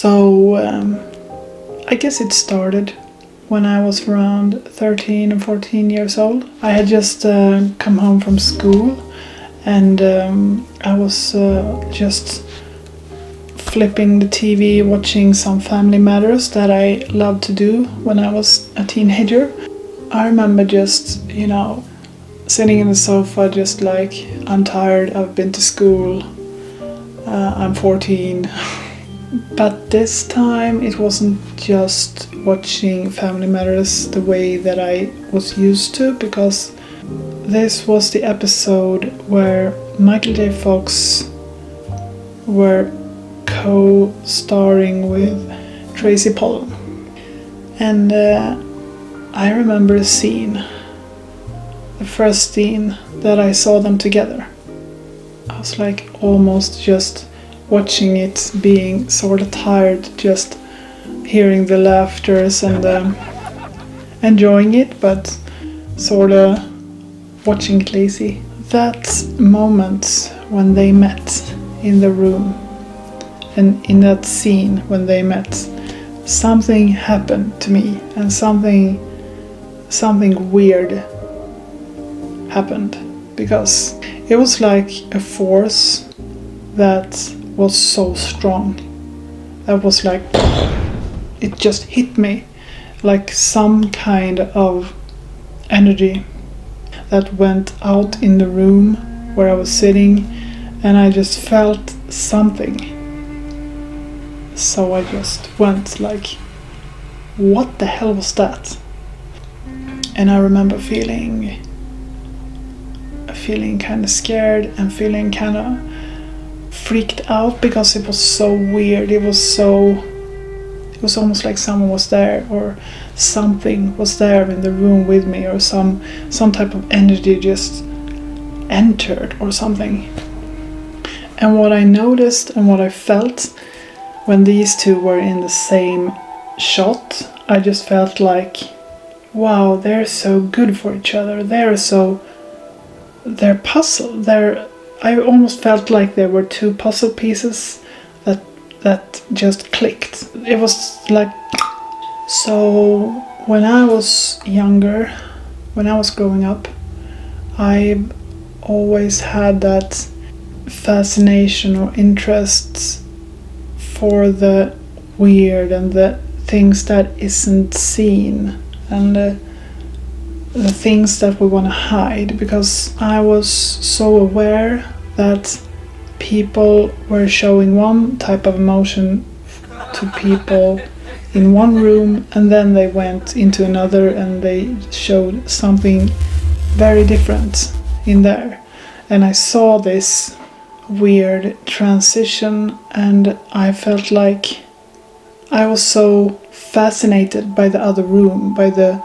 So I guess it started when I was around 13 or 14 years old. I had just come home from school, and I was just flipping the TV, watching some Family Matters that I loved to do when I was a teenager. I remember just, sitting in the sofa, just like, I'm tired, I've been to school, I'm 14. But this time it wasn't just watching Family Matters the way that I was used to, because this was the episode where Michael J. Fox were co-starring with Tracy Pollan. And I remember a scene, the first scene that I saw them together. I was like almost just watching it, being sort of tired, just hearing the laughters and enjoying it, but sort of watching it lazy. That moment when they met in the room, and in that scene when they met, something happened to me, and something weird happened, because it was like a force that was so strong. That was like, it just hit me like some kind of energy that went out in the room where I was sitting, and I just felt something. So I just went like, what the hell was that? And I remember feeling kind of scared and feeling kind of freaked out, because it was so weird. It was almost like someone was there, or something was there in the room with me, or some type of energy just entered or something. And what I noticed and what I felt when these two were in the same shot, I just felt like, wow, they're so good for each other. They're puzzle. I almost felt like there were two puzzle pieces that just clicked. It was like, so when I was younger, when I was growing up, I always had that fascination or interest for the weird and the things that isn't seen, and the things that we want to hide, because I was so aware that people were showing one type of emotion to people in one room, and then they went into another and they showed something very different in there. And I saw this weird transition, and I felt like I was so fascinated by the other room, by the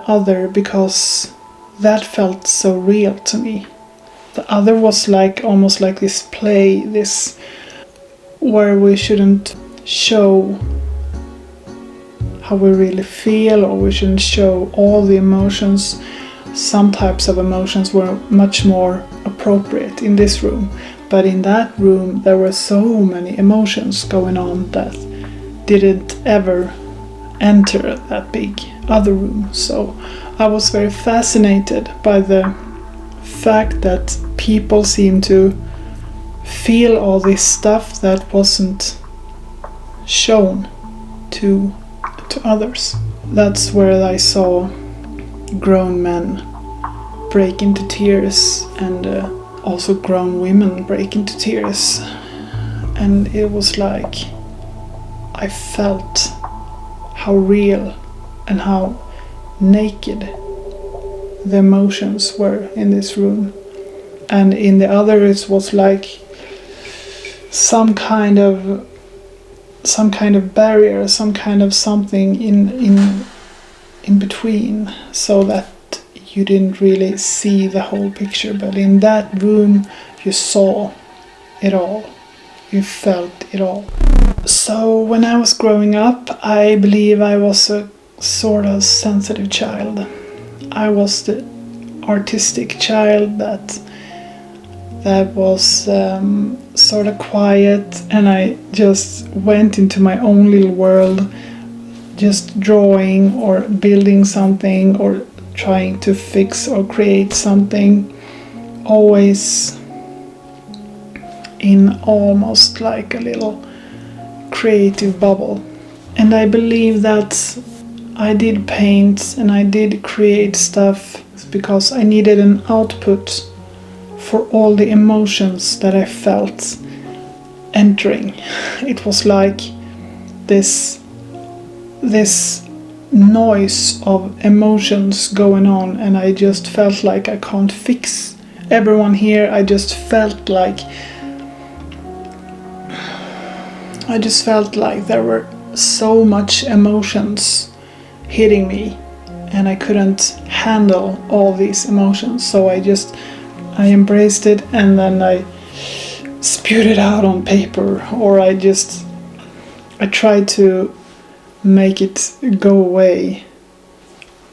other, because that felt so real to me. The other was like almost like this play, this where we shouldn't show how we really feel, or we shouldn't show all the emotions. Some types of emotions were much more appropriate in this room, but in that room there were so many emotions going on that didn't ever enter that big other room. So I was very fascinated by the fact that people seem to feel all this stuff that wasn't shown to others. That's where I saw grown men break into tears, and also grown women break into tears. And it was like I felt how real and how naked the emotions were in this room. And in the other it was like some kind of barrier, some kind of something in between, so that you didn't really see the whole picture. But in that room you saw it all, you felt it all. So when I was growing up, I believe I was a sort of sensitive child. I was the artistic child that that was sort of quiet, and I just went into my own little world, just drawing or building something or trying to fix or create something, always in almost like a little creative bubble. And I believe that I did paint and I did create stuff because I needed an output for all the emotions that I felt entering. It was like this noise of emotions going on, and I just felt like I can't fix everyone here. I just felt like there were so much emotions hitting me, and I couldn't handle all these emotions. So I embraced it, and then I spewed it out on paper, or I tried to make it go away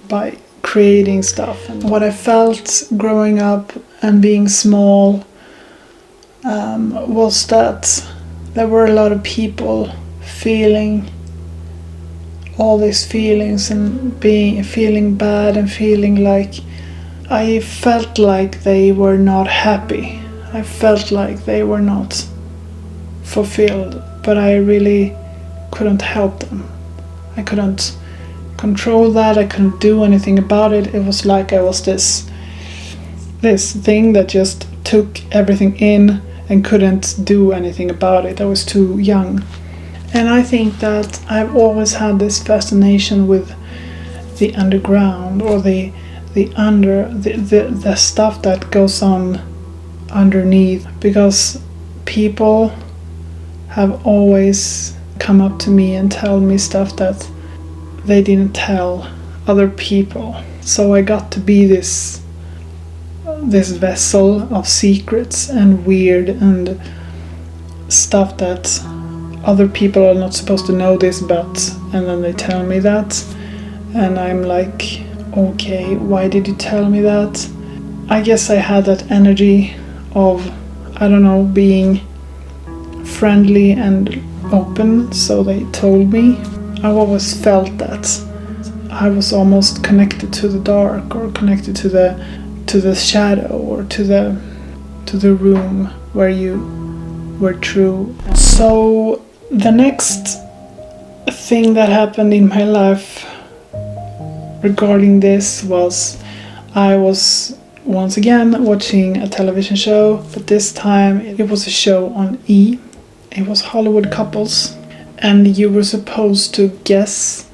by creating stuff. And what I felt growing up and being small was that there were a lot of people feeling all these feelings and feeling bad and feeling like, I felt like they were not happy. I felt like they were not fulfilled, but I really couldn't help them. I couldn't control that. I couldn't do anything about it. It was like I was this thing that just took everything in and couldn't do anything about it. I was too young. And I think that I've always had this fascination with the underground, or the stuff that goes on underneath, because people have always come up to me and tell me stuff that they didn't tell other people. So I got to be this vessel of secrets and weird and stuff that other people are not supposed to know this about, and then they tell me that, and I'm like, okay, why did you tell me that? I guess I had that energy of, I don't know, being friendly and open, so they told me. I always felt that I was almost connected to the dark, or connected to the shadow, or to the room where you were true. So the next thing that happened in my life regarding this was, I was once again watching a television show, but this time it was a show on E! It was Hollywood Couples, and you were supposed to guess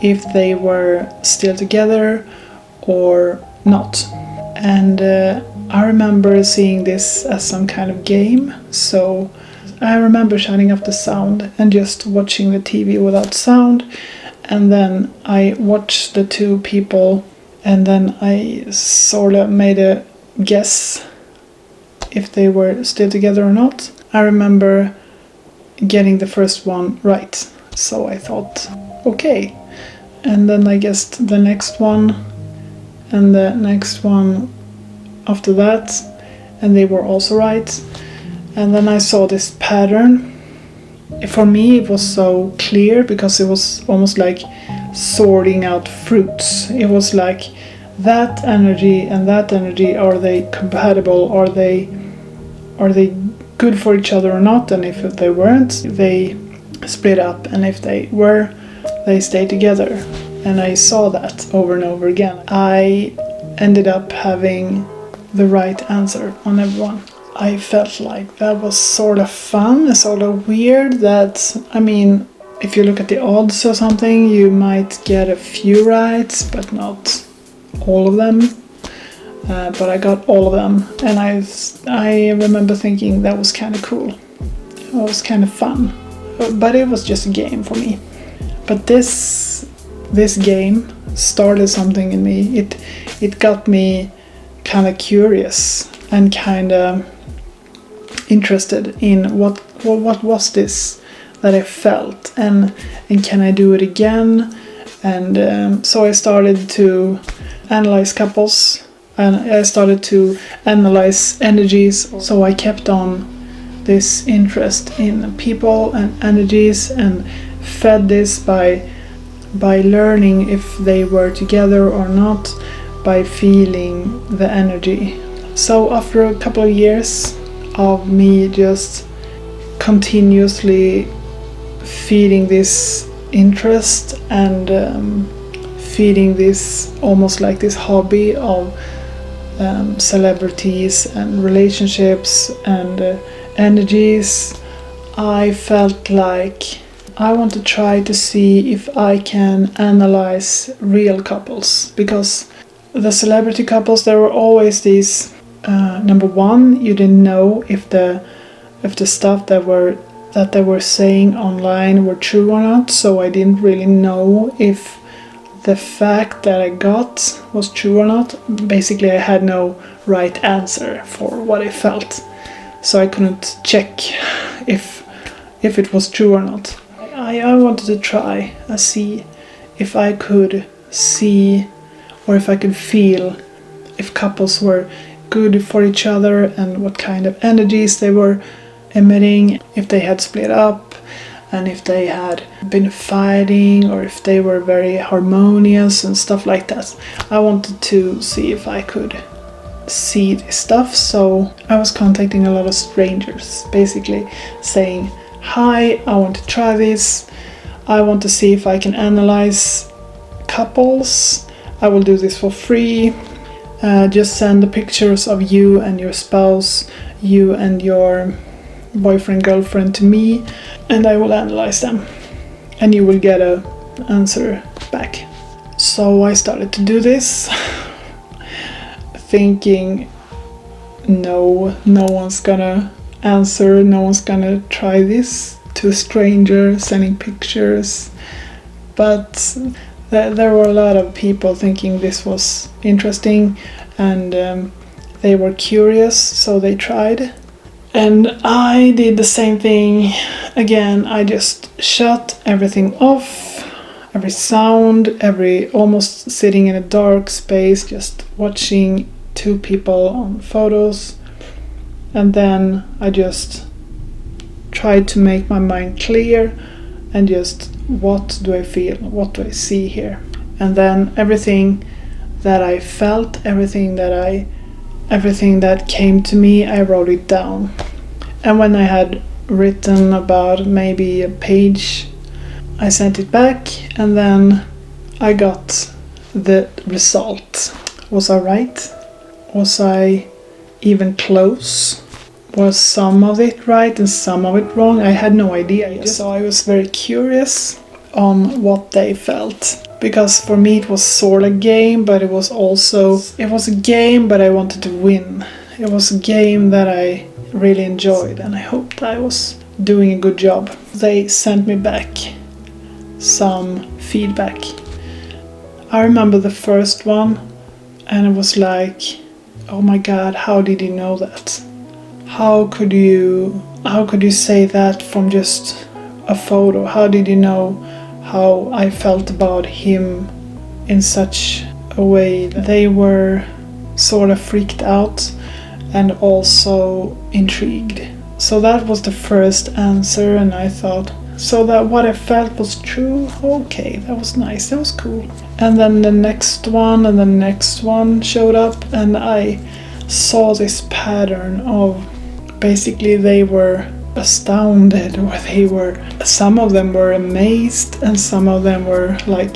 if they were still together or not. And I remember seeing this as some kind of game, so I remember shutting off the sound and just watching the TV without sound, and then I watched the two people, and then I sort of made a guess if they were still together or not. I remember getting the first one right, so I thought, okay. And then I guessed the next one, and the next one after that, and they were also right. And then I saw this pattern. For me it was so clear, because it was almost like sorting out fruits. It was like, that energy and that energy, are they compatible? Are they good for each other or not? And if they weren't, they split up, and if they were, they stayed together. And I saw that over and over again. I ended up having the right answer on everyone. I felt like that was sort of fun, sort of weird. That, I mean, if you look at the odds or something, you might get a few rights, but not all of them. But I got all of them, and I remember thinking that was kind of cool. It was kind of fun, but it was just a game for me. But this game started something in me. It got me kind of curious and kind of interested in what was this that I felt, and can I do it again? And so I started to analyze couples. and I started to analyze energies. So I kept on this interest in people and energies, and fed this by learning if they were together or not, by feeling the energy. So after a couple of years of me just continuously feeding this interest and feeding this almost like this hobby of celebrities and relationships and energies, I felt like I want to try to see if I can analyze real couples, because the celebrity couples, there were always these number one, you didn't know if the stuff that they were saying online were true or not, so I didn't really know if the fact that I got was true or not. Basically, I had no right answer for what I felt, so I couldn't check if it was true or not. I wanted to try and see if I could see or if I could feel if couples were good for each other and what kind of energies they were emitting, if they had split up and if they had been fighting or if they were very harmonious and stuff like that. I wanted to see if I could see this stuff, so I was contacting a lot of strangers, basically saying, hi, I want to try this, I want to see if I can analyze couples, I will do this for free, just send the pictures of you and your spouse, you and your boyfriend, girlfriend to me, and I will analyze them and you will get an answer back. So I started to do this thinking no one's gonna answer, no one's gonna try this to a stranger, sending pictures, but there were a lot of people thinking this was interesting and they were curious, so they tried. And I did the same thing again. I just shut everything off, every sound, almost sitting in a dark space, just watching two people on photos. And then I just tried to make my mind clear and just, what do I feel? What do I see here? And then everything that I felt, everything that came to me, I wrote it down. And when I had written about maybe a page, I sent it back, and then I got the result. Was I right? Was I even close? Was some of it right and some of it wrong? I had no idea. So I was very curious on what they felt. Because for me it was sort of a game, but it was a game, but I wanted to win. It was a game that I really enjoyed, and I hoped I was doing a good job. They sent me back some feedback. I remember the first one, and it was like, oh my god, how did you know that? How could you say that from just a photo? How did you know how I felt about him in such a way? They were sort of freaked out and also intrigued. So that was the first answer, and I thought, so that what I felt was true? Okay, that was nice, that was cool. And then the next one and the next one showed up, and I saw this pattern of basically they were astounded, or some of them were amazed and some of them were like,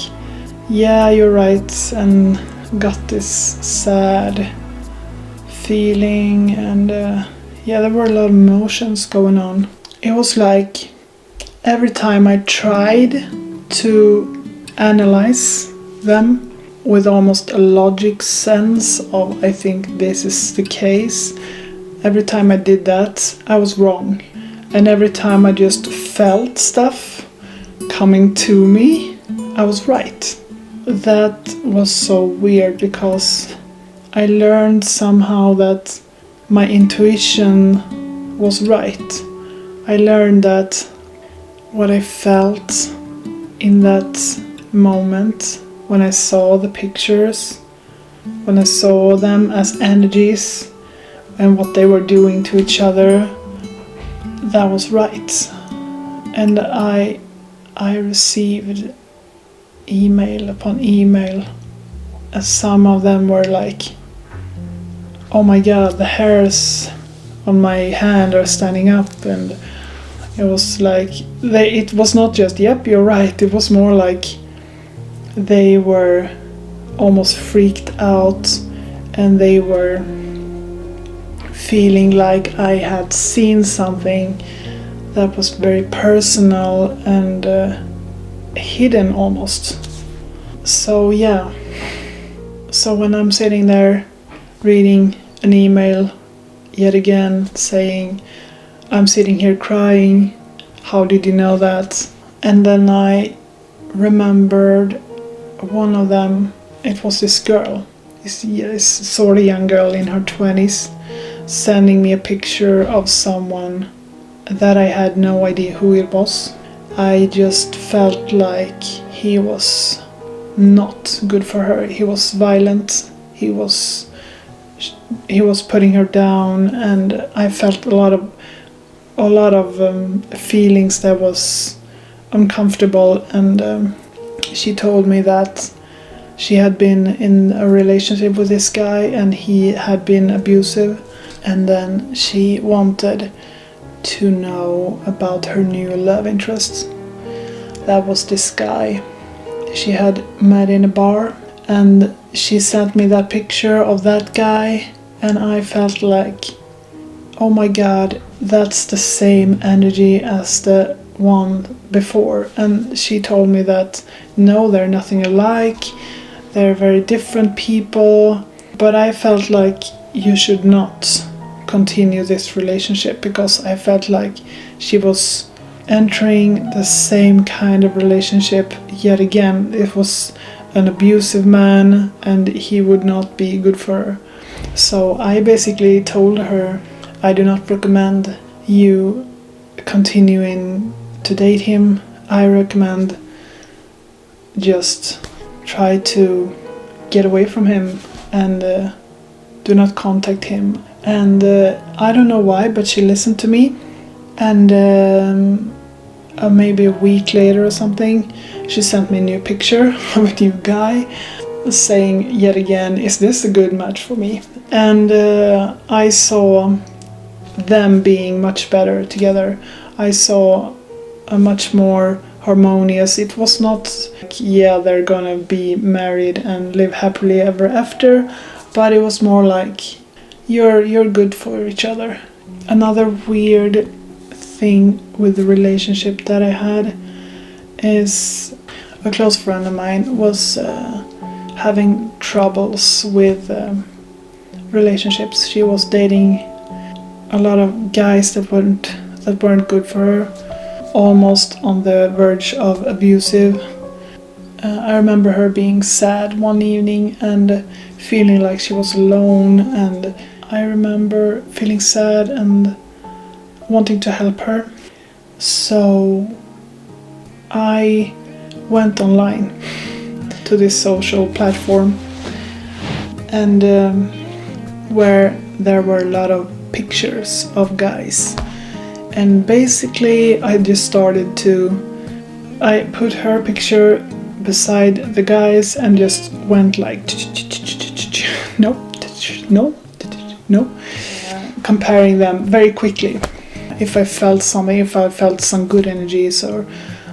yeah, you're right, and got this sad feeling, and yeah, there were a lot of emotions going on. It was like every time I tried to analyze them with almost a logic sense of, I think this is the case, every time I did that, I was wrong. And every time I just felt stuff coming to me, I was right. That was so weird, because I learned somehow that my intuition was right. I learned that what I felt in that moment when I saw the pictures when I saw them as energies and what they were doing to each other, that was right. And I received email upon email, and some of them were like, oh my god, the hairs on my hand are standing up, and it was like, it was not just, yep, you're right, it was more like they were almost freaked out, and they were feeling like I had seen something that was very personal and hidden almost. So yeah, so when I'm sitting there reading an email yet again saying, I'm sitting here crying, how did you know that? And then I remembered one of them. It was this girl, this sort of young girl in her 20s, sending me a picture of someone that I had no idea who it was. I just felt like he was not good for her. He was violent. He was putting her down, and I felt a lot of feelings that was uncomfortable. And she told me that she had been in a relationship with this guy and he had been abusive, and then she wanted to know about her new love interest. That was this guy she had met in a bar, and she sent me that picture of that guy, and I felt like, oh my god, that's the same energy as the one before. And she told me that no, they're nothing alike, they're very different people, but I felt like you should not continue this relationship, because I felt like she was entering the same kind of relationship yet again. It was an abusive man and he would not be good for her. So I basically told her, I do not recommend you continuing to date him. I recommend just try to get away from him and do not contact him. And I don't know why, but she listened to me, and maybe a week later or something, she sent me a new picture of a new guy, saying yet again, is this a good match for me? And I saw them being much better together. I saw a much more harmonious. It was not like, yeah, they're gonna be married and live happily ever after, but it was more like, you're good for each other. Another weird thing with the relationship that I had is a close friend of mine was having troubles with relationships. She was dating a lot of guys that weren't good for her, almost on the verge of abusive. I remember her being sad one evening and feeling like she was alone, and I remember feeling sad and wanting to help her. So I went online to this social platform, and where there were a lot of pictures of guys, and basically I put her picture beside the guys and just went like no, comparing them very quickly. If I felt something, if I felt some good energies or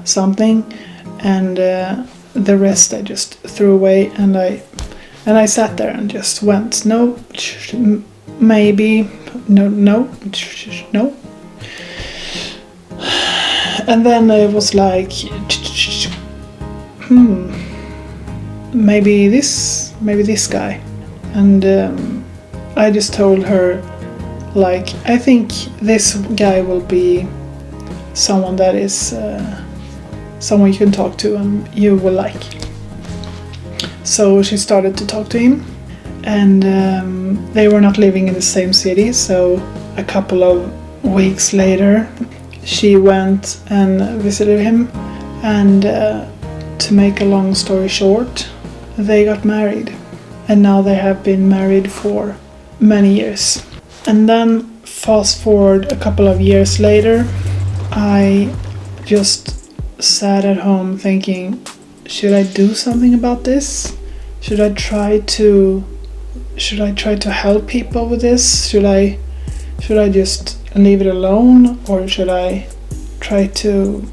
something, and the rest I just threw away, and I sat there and just went no, maybe, no. And then it was like, maybe this guy. And I just told her, like, I think this guy will be someone that is someone you can talk to and you will like. So she started to talk to him, and they were not living in the same city, so a couple of weeks later she went and visited him, and to make a long story short, they got married. and now they have been married for many years. And then fast forward a couple of years later, I just sat at home thinking, should I do something about this? Should I try to help people with this? Should I just leave it alone, or should I try to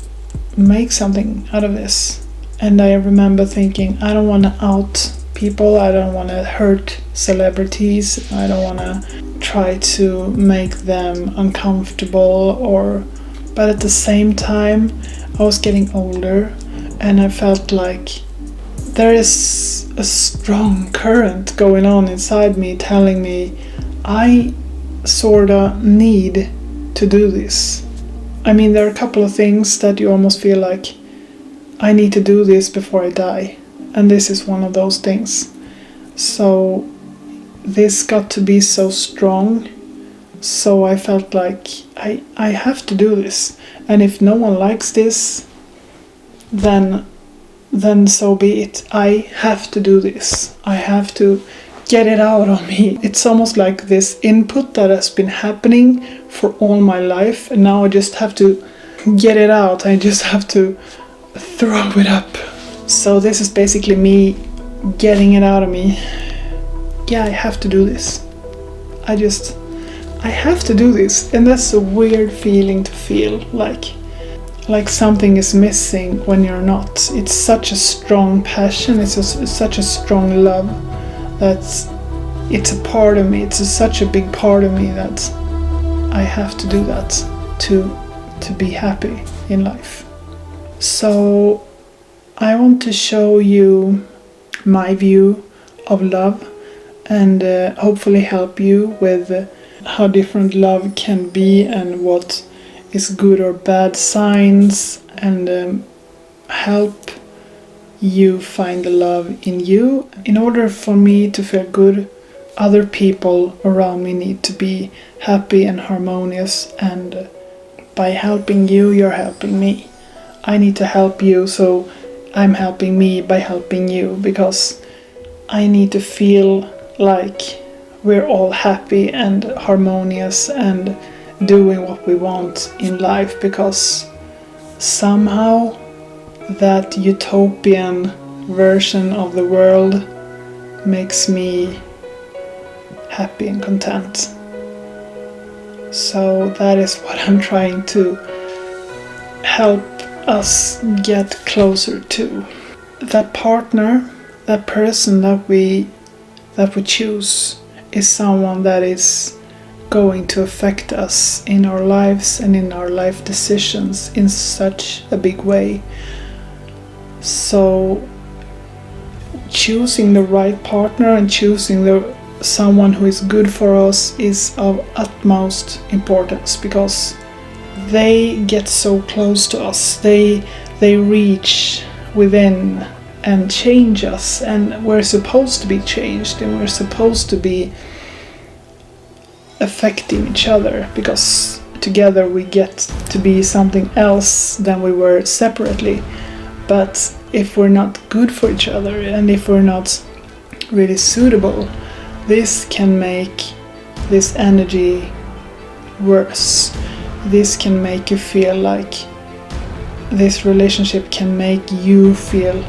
make something out of this? And I remember thinking, I don't want to out people, I don't want to hurt celebrities, I don't want to try to make them uncomfortable, but at the same time I was getting older and I felt like there is a strong current going on inside me telling me I sorta need to do this. I mean, there are a couple of things that you almost feel like I need to do this before I die, and this is one of those things. So this got to be so strong, so I felt like I have to do this, and if no one likes this, then so be it. I have to do this. I have to get it out of me. It's almost like this input that has been happening for all my life, and now I just have to get it out. I just have to throw it up. So this is basically me getting it out of me. Yeah, I have to do this. I have to do this, and that's a weird feeling to feel like something is missing when you're not. It's such a strong passion, it's such a strong love that it's a part of me. It's such a big part of me that I have to do that to be happy in life. So I want to show you my view of love and hopefully help you with how different love can be and what is good or bad signs, and help you find the love in you. In order for me to feel good, other people around me need to be happy and harmonious, and by helping you, you're helping me. I need to help you, so I'm helping me by helping you, because I need to feel like we're all happy and harmonious and doing what we want in life, because somehow that utopian version of the world makes me happy and content. So that is what I'm trying to help us get closer to. That partner, that person that we choose is someone that is going to affect us in our lives and in our life decisions in such a big way. So choosing the right partner and choosing someone who is good for us is of utmost importance, because they get so close to us. They reach within and change us, and we're supposed to be changed, and we're supposed to be affecting each other, because together we get to be something else than we were separately. But if we're not good for each other, and if we're not really suitable, this can make this energy worse. This can make you feel like this relationship can make you feel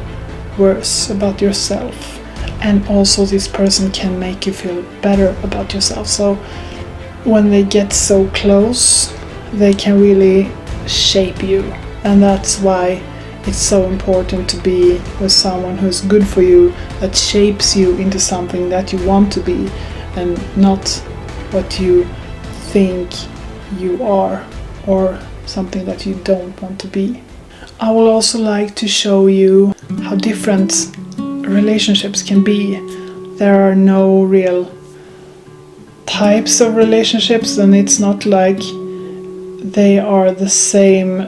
worse about yourself, and also this person can make you feel better about yourself. So when they get so close, they can really shape you, and that's why it's so important to be with someone who's good for you, that shapes you into something that you want to be, and not what you think you are, or something that you don't want to be. I will also like to show you how different relationships can be. There are no real types of relationships, and it's not like they are the same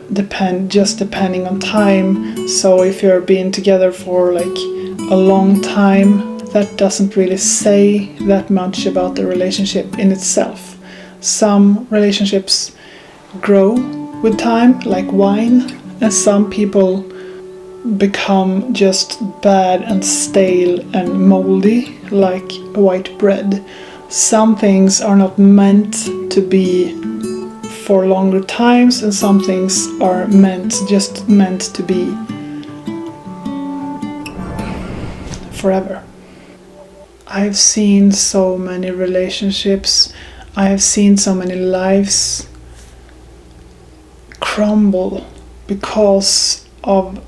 just depending on time. So if you're being together for like a long time, that doesn't really say that much about the relationship in itself. Some relationships grow with time, like wine, and some people become just bad and stale and moldy like white bread. Some things are not meant to be for longer times, and some things are just meant to be forever. I've seen so many relationships, I have seen so many lives crumble because of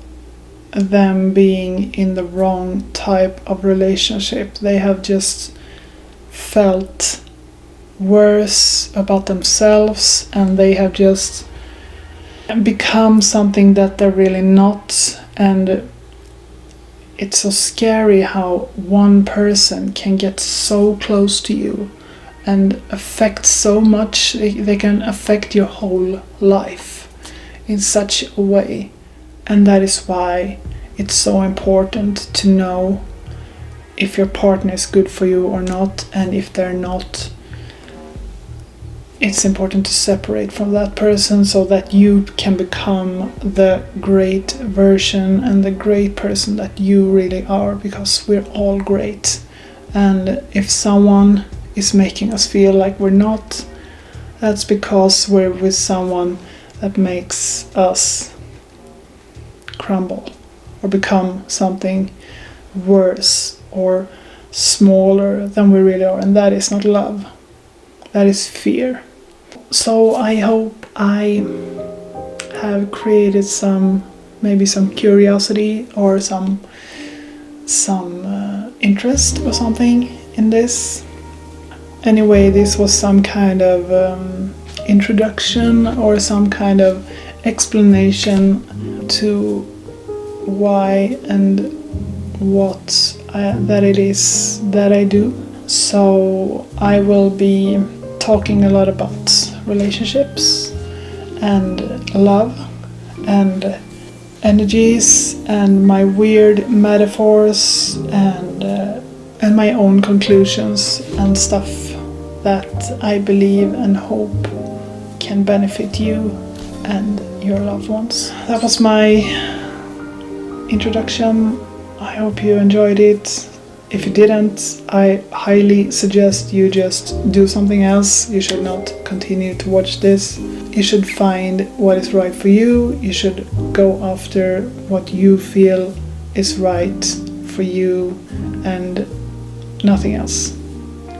them being in the wrong type of relationship. They have just felt worse about themselves, and they have just become something that they're really not. And it's so scary how one person can get so close to you and affect so much. They can affect your whole life in such a way. And that is why it's so important to know if your partner is good for you or not, and if they're not, it's important to separate from that person so that you can become the great version and the great person that you really are, because we're all great. And if someone is making us feel like we're not, that's because we're with someone that makes us crumble or become something worse or smaller than we really are, and that is not love, that is fear. So I hope I have created maybe some curiosity or some interest or something in this. Anyway, this was some kind of introduction or some kind of explanation to why and what that it is that I do. So I will be talking a lot about relationships and love and energies and my weird metaphors and my own conclusions and stuff that I believe and hope can benefit you and your loved ones. That was my introduction. I hope you enjoyed it. If you didn't, I highly suggest you just do something else. You should not continue to watch this. You should find what is right for you. You should go after what you feel is right for you and nothing else.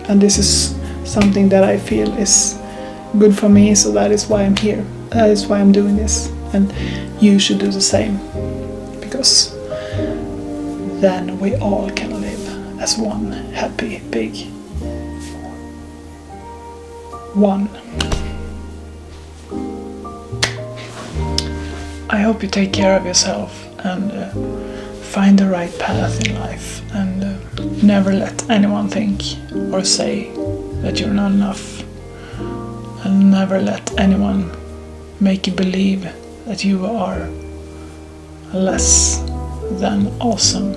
And this is something that I feel is good for me, so that is why I'm here. That is why I'm doing this. And you should do the same, because then we all can live as one happy, big one. I hope you take care of yourself and find the right path in life, and never let anyone think or say that you're not enough, and never let anyone make you believe that you are less than awesome.